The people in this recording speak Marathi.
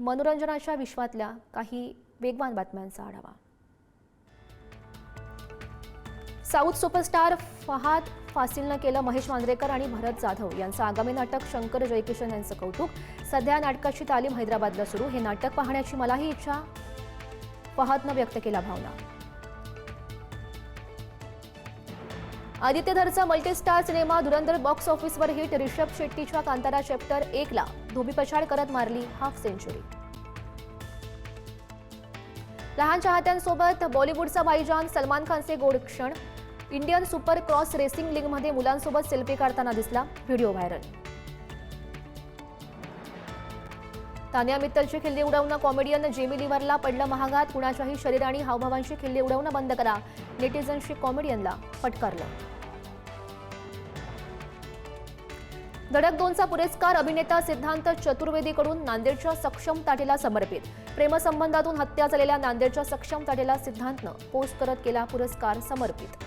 मनोरंजनाच्या विश्वातल्या काही वेगवान बातम्यांचा आढावा। साऊथ सुपरस्टार फहाद फासिलनं केलं महेश मांजरेकर आणि भरत जाधव यांचं आगामी नाटक शंकर जयकिशन यांचं कौतुक। सध्या नाटकाची तालीम हैदराबादला सुरू। हे नाटक पाहण्याची मलाही इच्छा, फहादनं व्यक्त केला भावना। आदित्य धरचा मल्टीस्टार सिनेमा धुरंधर बॉक्स ऑफिसवर हिट। ऋषभ शेट्टीच्या कांतारा चॅप्टर 1ला धोबीपछाड करत मारली हाफ सेंचुरी। लहान चाहत्यांसोबत बॉलिवूडचा भाईजान सलमान खानचे गोड क्षण। इंडियन सुपर क्रॉस रेसिंग लीगमध्ये मुलांसोबत सेल्फी काढताना दिसला, व्हिडिओ व्हायरल। तानिया मित्तलची खिल्ली उडवणं, कॉमेडियन जेमी लिव्हरला पडलं महागात। कुणाच्याही शरीर आणि हावभावांची खिल्ली उडवणं बंद करा, नेटिझन्सची कॉमेडियनला फटकारलं। धडक 2चा पुरस्कार अभिनेता सिद्धांत चतुर्वेदीकडून नांदेडच्या सक्षम ताटेला समर्पित। प्रेमसंबंधातून हत्या झालेल्या नांदेडच्या सक्षम ताटेला सिद्धांतनं पोस्ट करत केला पुरस्कार समर्पित।